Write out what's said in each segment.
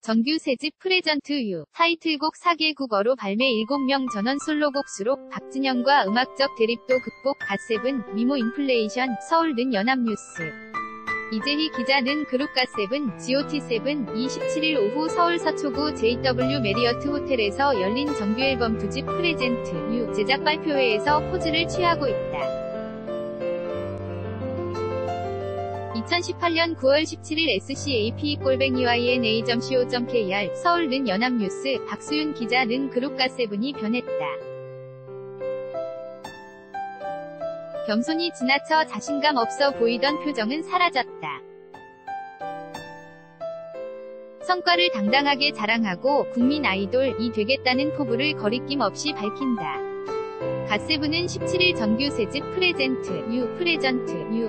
정규 새집 프레전트 유, 타이틀곡 4개국어로 발매 7명 전원 솔로곡 수록, 박진영과 음악적 대립도 극복, 갓세븐, 미모 인플레이션, 서울는 연합뉴스. 이재희 기자는 그룹 갓세븐, GOT7, 27일 오후 서울 서초구 JW 메리어트 호텔에서 열린 정규 앨범 2집 프레젠트 유 제작 발표회에서 포즈를 취하고 있다. 2018년 9월 17일 SCAP-YNA.CO.KR 서울는 연합뉴스 박수윤 기자는 그룹 갓세븐이 변했다. 겸손이 지나쳐 자신감 없어 보이던 표정은 사라졌다. 성과를 당당하게 자랑하고 국민 아이돌이 되겠다는 포부를 거리낌 없이 밝힌다. 갓세븐은 17일 정규 새집 프레젠트 유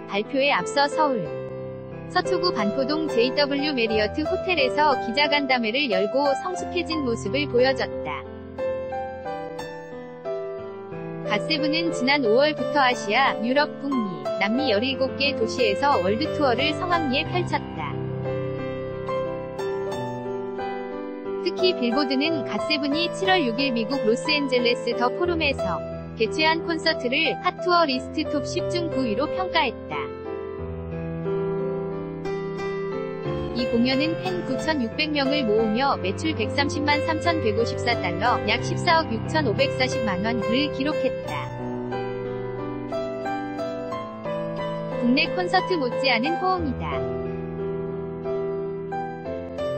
발표에 앞서 서울 서초구 반포동 JW 메리어트 호텔에서 기자간담회를 열고 성숙해진 모습을 보여줬다. 갓세븐은 지난 5월부터 아시아, 유럽, 북미, 남미 17개 도시에서 월드투어를 성황리에 펼쳤다. 특히 빌보드는 갓세븐이 7월 6일 미국 로스앤젤레스 더 포럼에서 개최한 콘서트를 핫투어 리스트 톱 10 중 9위로 평가했다. 이 공연은 팬 9,600명을 모으며 매출 130만 3,154달러, 약 14억 6,540만원을 기록했다. 국내 콘서트 못지않은 호응이다.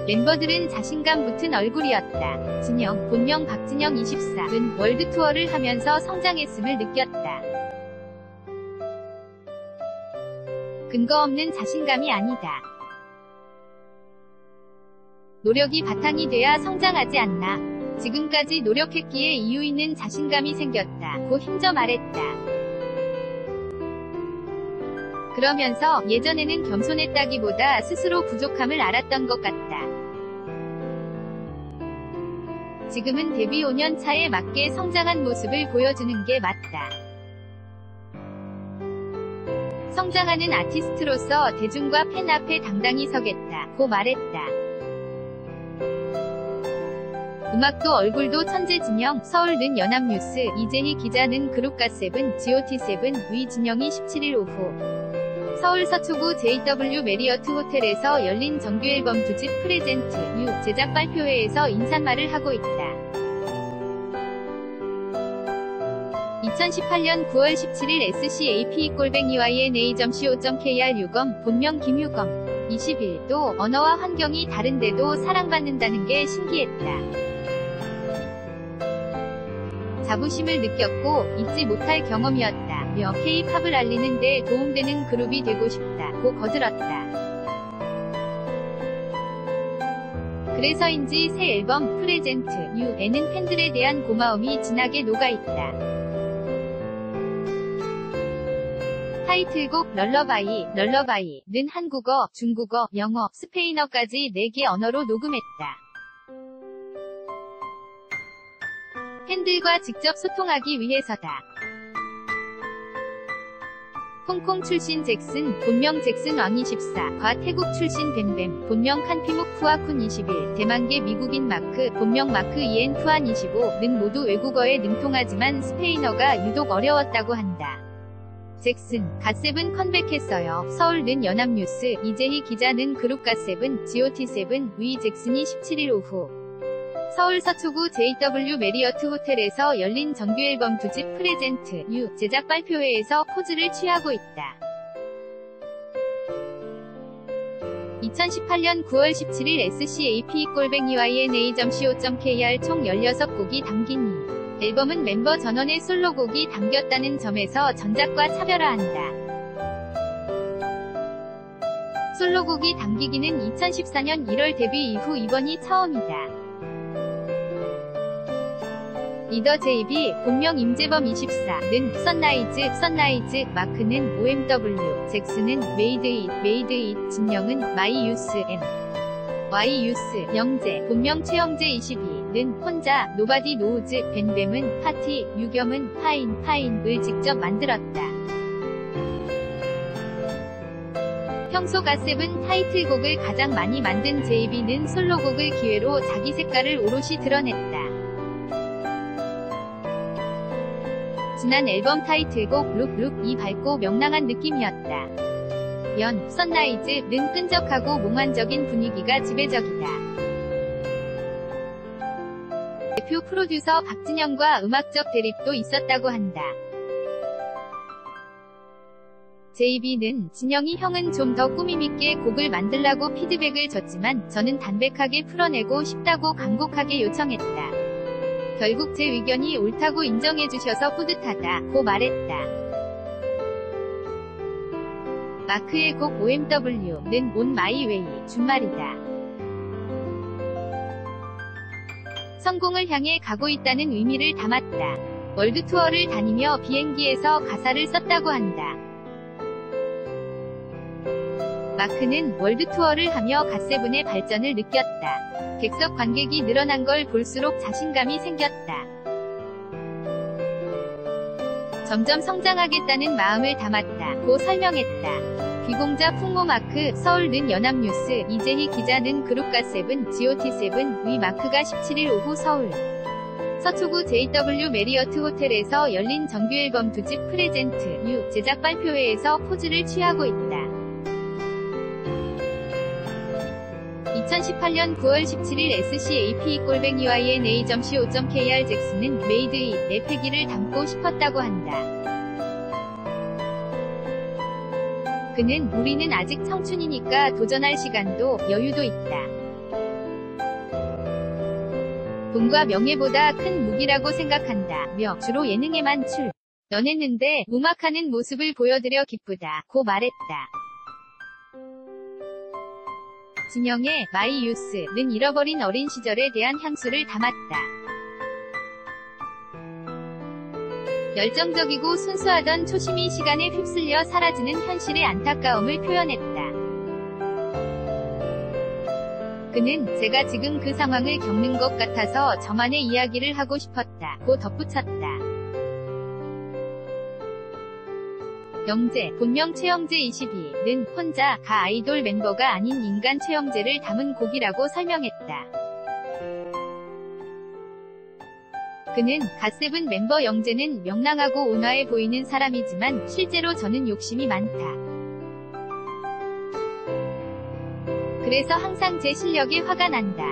멤버들은 자신감 붙은 얼굴이었다. 진영, 본명 박진영 24은 월드투어를 하면서 성장했음을 느꼈다. 근거 없는 자신감이 아니다. 노력이 바탕이 돼야 성장하지 않나. 지금까지 노력했기에 이유 있는 자신감이 생겼다. 고 힘줘 말했다. 그러면서 예전에는 겸손했다기보다 스스로 부족함을 알았던 것 같다. 지금은 데뷔 5년 차에 맞게 성장한 모습을 보여주는 게 맞다. 성장하는 아티스트로서 대중과 팬 앞에 당당히 서겠다. 고 말했다. 음악도 얼굴도 천재 진영, 서울는 연합뉴스, 이재희 기자는 그룹 갓세븐, GOT7, 위진영이 17일 오후 서울 서초구 JW 메리어트 호텔에서 열린 정규 앨범 2집 프레젠트 유 제작 발표회에서 인사말을 하고 있다. 2018년 9월 17일 SCAP-YNA.CO.KR 유검, 본명 김유검 21도 언어와 환경이 다른데도 사랑받는다는 게 신기했다. 자부심을 느꼈고 잊지 못할 경험이었다며 K-팝을 알리는 데 도움되는 그룹이 되고 싶다고 거들었다. 그래서인지 새 앨범 프레젠트 유에는 팬들에 대한 고마움이 진하게 녹아있다. 타이틀곡 럴러바이는 한국어, 중국어, 영어, 스페인어까지 4개 언어로 녹음했다. 팬들과 직접 소통하기 위해서다. 홍콩 출신 잭슨, 본명 잭슨 왕24과 태국 출신 뱀뱀, 본명 칸피묵 푸아쿤 21, 대만계 미국인 마크, 본명 마크 이엔 푸안 25는 모두 외국어에 능통하지만 스페인어가 유독 어려웠다고 한다. 잭슨, 갓세븐 컴백했어요. 서울는 연합뉴스, 이재희 기자는 그룹 갓세븐, GOT7, 위 잭슨이 17일 오후 서울 서초구 JW 메리어트 호텔에서 열린 정규 앨범 2집 프레젠트 유 제작 발표회에서 포즈를 취하고 있다. 2018년 9월 17일 SCAP-YNA.CO.KR 총 16곡이 담긴 이 앨범은 멤버 전원의 솔로곡이 담겼다는 점에서 전작과 차별화한다. 솔로곡이 담기기는 2014년 1월 데뷔 이후 이번이 처음이다. 리더 JB, 본명 임재범 24는 선라이즈, 마크는 OMW, 잭슨은 메이드 잇, 진영은 마이유스 M, Y유스, 영재, 본명 최영재 22는 혼자, 노바디 노우즈, 뱀뱀은 파티, 유겸은 파인을 직접 만들었다. 평소 갓세븐 타이틀곡을 가장 많이 만든 JB는 솔로곡을 기회로 자기 색깔을 오롯이 드러냈다. 지난 앨범 타이틀곡 룩이 밝고 명랑한 느낌이었다. 선라이즈는 끈적하고 몽환적인 분위기가 지배적이다. 대표 프로듀서 박진영과 음악적 대립도 있었다고 한다. JB는 진영이 형은 좀 더 꾸밈있게 곡을 만들라고 피드백을 줬지만 저는 담백하게 풀어내고 싶다고 간곡하게 요청했다. 결국 제 의견이 옳다고 인정해주셔서 뿌듯하다고 말했다. 마크의 곡 OMW는 온 마이 웨이, 준말이다. 성공을 향해 가고 있다는 의미를 담았다. 월드 투어를 다니며 비행기에서 가사를 썼다고 한다. 마크는 월드 투어를 하며 갓세븐의 발전을 느꼈다. 객석 관객이 늘어난 걸 볼수록 자신감이 생겼다. 점점 성장하겠다는 마음을 담았다고 설명했다. 귀공자 풍모 마크, 서울는 연합뉴스, 이재희 기자는 그룹 갓세븐, GOT7, 위 마크가 17일 오후 서울 서초구 JW 메리어트 호텔에서 열린 정규앨범 2집 프레젠트 뉴 제작 발표회에서 포즈를 취하고 있다. 2018년 9월 17일 SCAP-YNA.co.kr 잭슨은 메이드 잇의 패기를 담고 싶었다고 한다. 그는 우리는 아직 청춘이니까 도전할 시간도 여유도 있다. 돈과 명예보다 큰 무기라고 생각한다며 주로 예능에만 출연했는데 음악하는 모습을 보여드려 기쁘다고 말했다. 진영의 마이 유스는 잃어버린 어린 시절에 대한 향수를 담았다. 열정적이고 순수하던 초심이 시간에 휩쓸려 사라지는 현실의 안타까움을 표현했다. 그는 제가 지금 그 상황을 겪는 것 같아서 저만의 이야기를 하고 싶었다고 덧붙였다. 영재, 본명 최영재 22는 혼자 가 아이돌 멤버가 아닌 인간 최영재를 담은 곡이라고 설명했다. 그는 갓세븐 멤버 영재는 명랑하고 온화해 보이는 사람이지만 실제로 저는 욕심이 많다. 그래서 항상 제 실력에 화가 난다.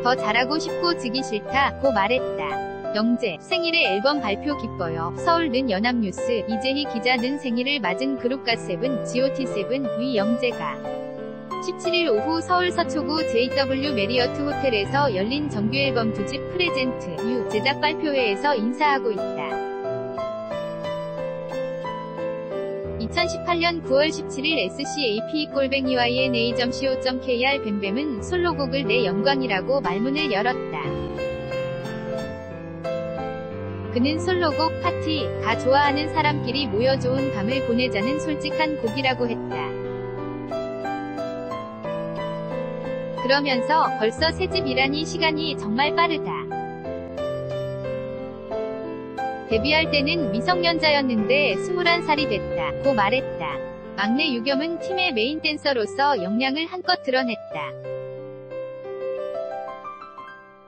더 잘하고 싶고 지기 싫다고 말했다. 영재, 생일에 앨범 발표 기뻐요. 서울는 연합뉴스, 이재희 기자는 생일을 맞은 그룹 갓세븐, GOT7, 위 영재가 17일 오후 서울 서초구 JW 메리어트 호텔에서 열린 정규앨범 2집 프레젠트 뉴 제작 발표회에서 인사하고 있다. 2018년 9월 17일 SCAP-YNA.co.kr 뱀뱀은 솔로곡을 내 영광이라고 말문을 열었다. 그는 솔로곡 파티가 좋아하는 사람끼리 모여 좋은 밤을 보내자는 솔직한 곡이라고 했다. 그러면서 벌써 새 집이라니 시간이 정말 빠르다. 데뷔할 때는 미성년자였는데 21살이 됐다고 말했다. 막내 유겸은 팀의 메인 댄서로서 역량을 한껏 드러냈다.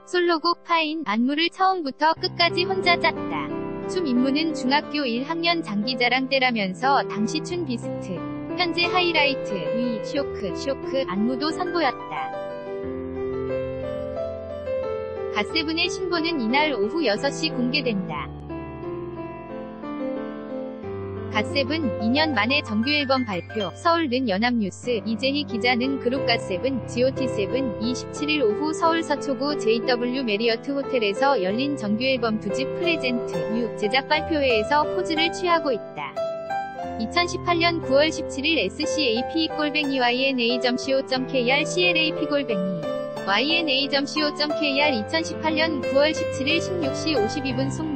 솔로곡 파인 안무를 처음부터 끝까지 혼자 짰다. 춤 입문은 중학교 1학년 장기자랑 때라면서 당시 춘 비스트, 현재 하이라이트, 위, 쇼크 안무도 선보였다. 갓세븐의 신보는 이날 오후 6시 공개된다. 갓세븐 2년 만에 정규앨범 발표. 서울는 연합뉴스, 이재희 기자는 그룹 갓세븐, GOT7, 27일 오후 서울 서초구 JW 메리어트 호텔에서 열린 정규앨범 2집 프레젠트 뉴 제작 발표회에서 포즈를 취하고 있다. 2018년 9월 17일 SCAP-YNA.co.kr CLAP-YNA.co.kr 2018년 9월 17일 16시 52분 송